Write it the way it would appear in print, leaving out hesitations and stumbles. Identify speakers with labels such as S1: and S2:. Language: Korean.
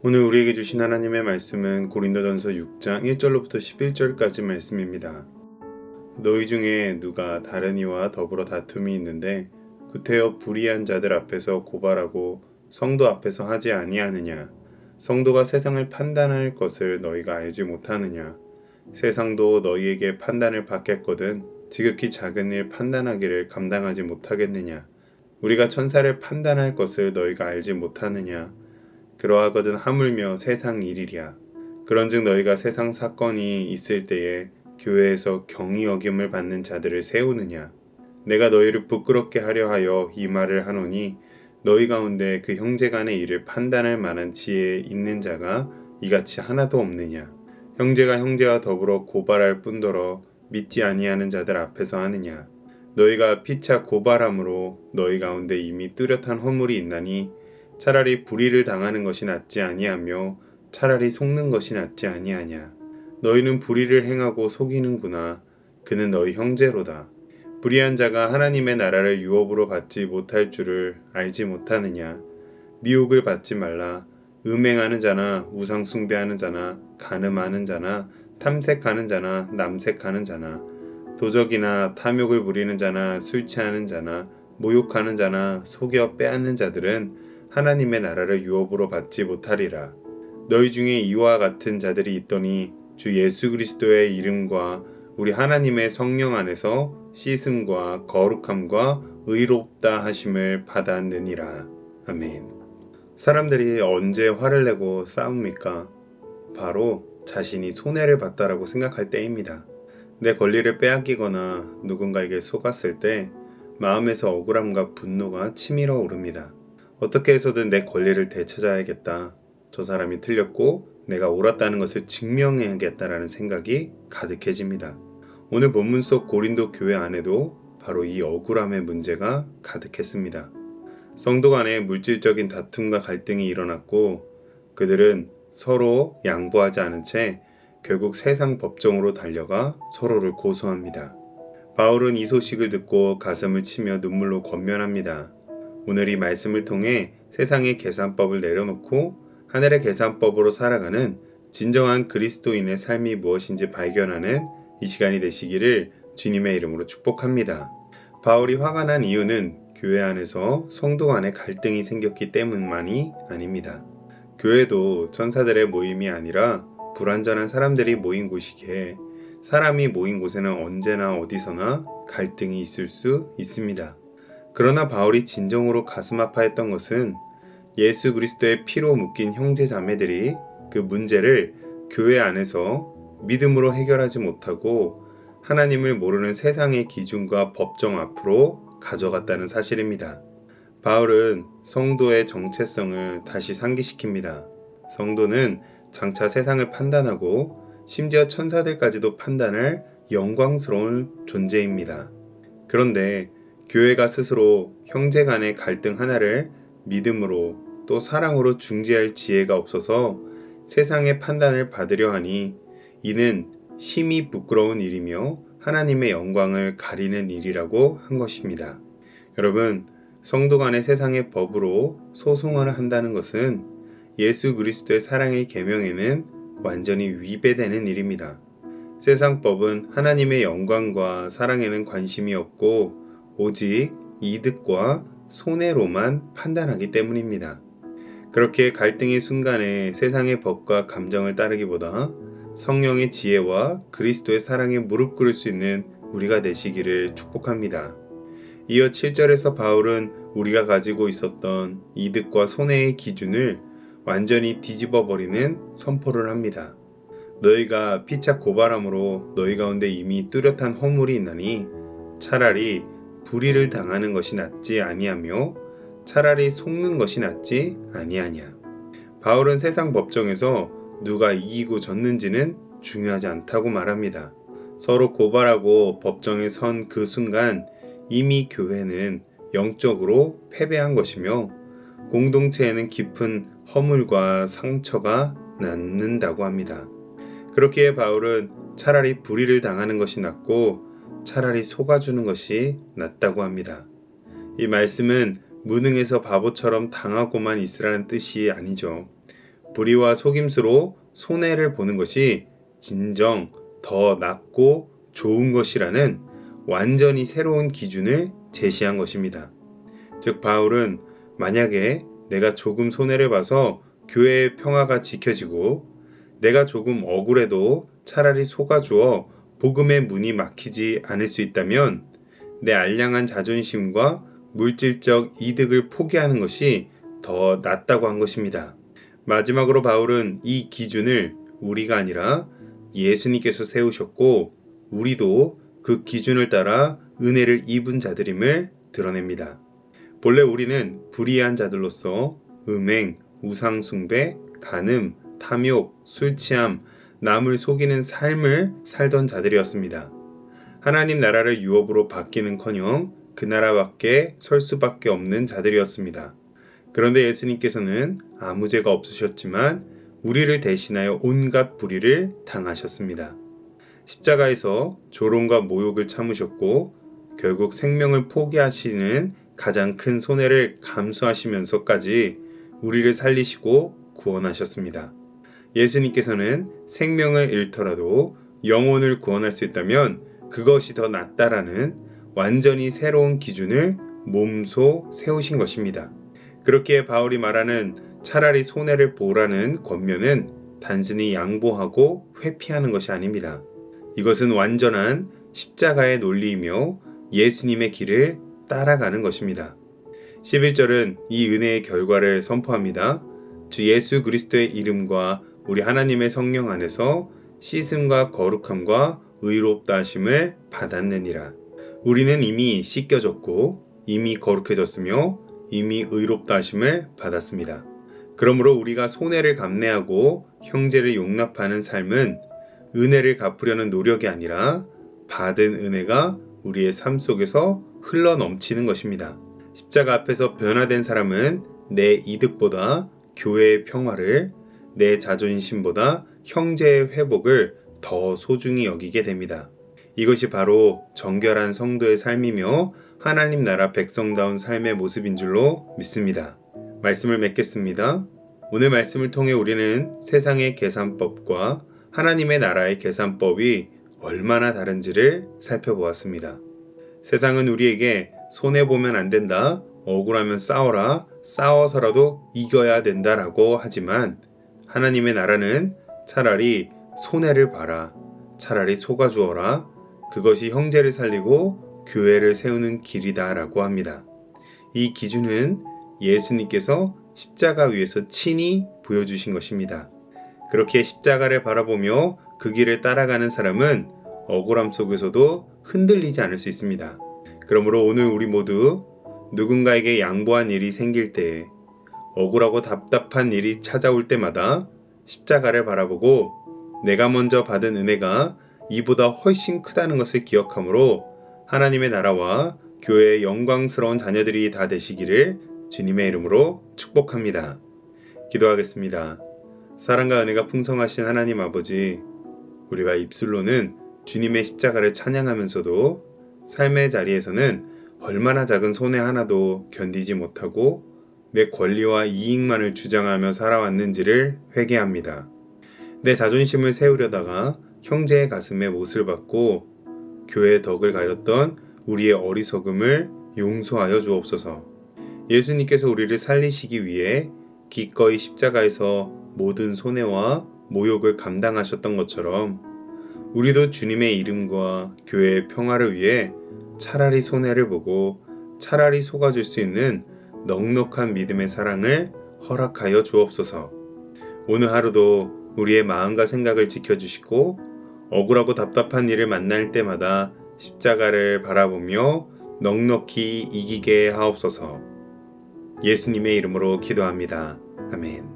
S1: 오늘 우리에게 주신 하나님의 말씀은 고린도전서 6장 1절로부터 11절까지 말씀입니다. 너희 중에 누가 다른 이와 더불어 다툼이 있는데 구태여 불의한 자들 앞에서 고발하고 성도 앞에서 하지 아니하느냐? 성도가 세상을 판단할 것을 너희가 알지 못하느냐? 세상도 너희에게 판단을 받겠거든 지극히 작은 일 판단하기를 감당하지 못하겠느냐? 우리가 천사를 판단할 것을 너희가 알지 못하느냐? 그러하거든 하물며 세상 일이랴. 그런즉 너희가 세상 사건이 있을 때에 교회에서 경히 여김을 받는 자들을 세우느냐. 내가 너희를 부끄럽게 하려 하여 이 말을 하노니 너희 가운데 그 형제 간의 일을 판단할 만한 지혜 있는 자가 이같이 하나도 없느냐. 형제가 형제와 더불어 고발할 뿐더러 믿지 아니하는 자들 앞에서 하느냐. 너희가 피차 고발함으로 너희 가운데 이미 뚜렷한 허물이 있나니 차라리 불의를 당하는 것이 낫지 아니하며 차라리 속는 것이 낫지 아니하냐. 너희는 불의를 행하고 속이는구나. 그는 너희 형제로다. 불의한 자가 하나님의 나라를 유업으로 받지 못할 줄을 알지 못하느냐. 미혹을 받지 말라. 음행하는 자나 우상 숭배하는 자나 간음하는 자나 탐색하는 자나 남색하는 자나 도적이나 탐욕을 부리는 자나 술 취하는 자나 모욕하는 자나 속여 빼앗는 자들은 하나님의 나라를 유업으로 받지 못하리라. 너희 중에 이와 같은 자들이 있더니 주 예수 그리스도의 이름과 우리 하나님의 성령 안에서 씻음과 거룩함과 의롭다 하심을 받았느니라. 아멘. 사람들이 언제 화를 내고 싸웁니까? 바로 자신이 손해를 봤다라고 생각할 때입니다. 내 권리를 빼앗기거나 누군가에게 속았을 때 마음에서 억울함과 분노가 치밀어 오릅니다. 어떻게 해서든 내 권리를 되찾아야겠다. 저 사람이 틀렸고 내가 옳았다는 것을 증명해야겠다라는 생각이 가득해집니다. 오늘 본문 속 고린도 교회 안에도 바로 이 억울함의 문제가 가득했습니다. 성도 간에 물질적인 다툼과 갈등이 일어났고 그들은 서로 양보하지 않은 채 결국 세상 법정으로 달려가 서로를 고소합니다. 바울은 이 소식을 듣고 가슴을 치며 눈물로 권면합니다. 오늘 이 말씀을 통해 세상의 계산법을 내려놓고 하늘의 계산법으로 살아가는 진정한 그리스도인의 삶이 무엇인지 발견하는 이 시간이 되시기를 주님의 이름으로 축복합니다. 바울이 화가 난 이유는 교회 안에서 성도 간에 갈등이 생겼기 때문만이 아닙니다. 교회도 천사들의 모임이 아니라 불완전한 사람들이 모인 곳이기에 사람이 모인 곳에는 언제나 어디서나 갈등이 있을 수 있습니다. 그러나 바울이 진정으로 가슴 아파했던 것은 예수 그리스도의 피로 묶인 형제 자매들이 그 문제를 교회 안에서 믿음으로 해결하지 못하고 하나님을 모르는 세상의 기준과 법정 앞으로 가져갔다는 사실입니다. 바울은 성도의 정체성을 다시 상기시킵니다. 성도는 장차 세상을 판단하고 심지어 천사들까지도 판단할 영광스러운 존재입니다. 그런데 교회가 스스로 형제 간의 갈등 하나를 믿음으로 또 사랑으로 중재할 지혜가 없어서 세상의 판단을 받으려 하니 이는 심히 부끄러운 일이며 하나님의 영광을 가리는 일이라고 한 것입니다. 여러분, 성도 간의 세상의 법으로 소송을 한다는 것은 예수 그리스도의 사랑의 계명에는 완전히 위배되는 일입니다. 세상 법은 하나님의 영광과 사랑에는 관심이 없고 오직 이득과 손해로만 판단하기 때문입니다. 그렇게 갈등의 순간에 세상의 법과 감정을 따르기보다 성령의 지혜와 그리스도의 사랑에 무릎 꿇을 수 있는 우리가 되시기를 축복합니다. 이어 7절에서 바울은 우리가 가지고 있었던 이득과 손해의 기준을 완전히 뒤집어 버리는 선포를 합니다. 너희가 피차 고발함으로 너희 가운데 이미 뚜렷한 허물이 있나니 차라리 불의를 당하는 것이 낫지 아니하며 차라리 속는 것이 낫지 아니하냐. 바울은 세상 법정에서 누가 이기고 졌는지는 중요하지 않다고 말합니다. 서로 고발하고 법정에 선 그 순간 이미 교회는 영적으로 패배한 것이며 공동체에는 깊은 허물과 상처가 남는다고 합니다. 그렇기에 바울은 차라리 불의를 당하는 것이 낫고 차라리 속아주는 것이 낫다고 합니다. 이 말씀은 무능해서 바보처럼 당하고만 있으라는 뜻이 아니죠. 불의와 속임수로 손해를 보는 것이 진정 더 낫고 좋은 것이라는 완전히 새로운 기준을 제시한 것입니다. 즉 바울은 만약에 내가 조금 손해를 봐서 교회의 평화가 지켜지고 내가 조금 억울해도 차라리 속아주어 복음의 문이 막히지 않을 수 있다면 내 알량한 자존심과 물질적 이득을 포기하는 것이 더 낫다고 한 것입니다. 마지막으로 바울은 이 기준을 우리가 아니라 예수님께서 세우셨고 우리도 그 기준을 따라 은혜를 입은 자들임을 드러냅니다. 본래 우리는 불의한 자들로서 음행, 우상숭배, 간음, 탐욕, 술취함, 남을 속이는 삶을 살던 자들이었습니다. 하나님 나라를 유업으로 받기는커녕 그 나라 밖에 설 수밖에 없는 자들이었습니다. 그런데 예수님께서는 아무 죄가 없으셨지만 우리를 대신하여 온갖 불의를 당하셨습니다. 십자가에서 조롱과 모욕을 참으셨고 결국 생명을 포기하시는 가장 큰 손해를 감수하시면서까지 우리를 살리시고 구원하셨습니다. 예수님께서는 생명을 잃더라도 영혼을 구원할 수 있다면 그것이 더 낫다라는 완전히 새로운 기준을 몸소 세우신 것입니다. 그렇기에 바울이 말하는 차라리 손해를 보라는 권면은 단순히 양보하고 회피하는 것이 아닙니다. 이것은 완전한 십자가의 논리이며 예수님의 길을 따라가는 것입니다. 11절은 이 은혜의 결과를 선포합니다. 주 예수 그리스도의 이름과 우리 하나님의 성령 안에서 씻음과 거룩함과 의롭다 하심을 받았느니라. 우리는 이미 씻겨졌고 이미 거룩해졌으며 이미 의롭다 하심을 받았습니다. 그러므로 우리가 손해를 감내하고 형제를 용납하는 삶은 은혜를 갚으려는 노력이 아니라 받은 은혜가 우리의 삶 속에서 흘러 넘치는 것입니다. 십자가 앞에서 변화된 사람은 내 이득보다 교회의 평화를, 내 자존심보다 형제의 회복을 더 소중히 여기게 됩니다. 이것이 바로 정결한 성도의 삶이며 하나님 나라 백성다운 삶의 모습인 줄로 믿습니다. 말씀을 맺겠습니다. 오늘 말씀을 통해 우리는 세상의 계산법과 하나님의 나라의 계산법이 얼마나 다른지를 살펴보았습니다. 세상은 우리에게 손해보면 안 된다, 억울하면 싸워라, 싸워서라도 이겨야 된다라고 하지만 하나님의 나라는 차라리 손해를 봐라, 차라리 속아주어라, 그것이 형제를 살리고 교회를 세우는 길이다라고 합니다. 이 기준은 예수님께서 십자가 위에서 친히 보여주신 것입니다. 그렇게 십자가를 바라보며 그 길을 따라가는 사람은 억울함 속에서도 흔들리지 않을 수 있습니다. 그러므로 오늘 우리 모두 누군가에게 양보한 일이 생길 때, 억울하고 답답한 일이 찾아올 때마다 십자가를 바라보고 내가 먼저 받은 은혜가 이보다 훨씬 크다는 것을 기억하므로 하나님의 나라와 교회의 영광스러운 자녀들이 다 되시기를 주님의 이름으로 축복합니다. 기도하겠습니다. 사랑과 은혜가 풍성하신 하나님 아버지, 우리가 입술로는 주님의 십자가를 찬양하면서도 삶의 자리에서는 얼마나 작은 손해 하나도 견디지 못하고 내 권리와 이익만을 주장하며 살아왔는지를 회개합니다. 내 자존심을 세우려다가 형제의 가슴에 못을 박고 교회의 덕을 가렸던 우리의 어리석음을 용서하여 주옵소서. 예수님께서 우리를 살리시기 위해 기꺼이 십자가에서 모든 손해와 모욕을 감당하셨던 것처럼 우리도 주님의 이름과 교회의 평화를 위해 차라리 손해를 보고 차라리 속아줄 수 있는 넉넉한 믿음의 사랑을 허락하여 주옵소서. 오늘 하루도 우리의 마음과 생각을 지켜주시고 억울하고 답답한 일을 만날 때마다 십자가를 바라보며 넉넉히 이기게 하옵소서. 예수님의 이름으로 기도합니다. 아멘.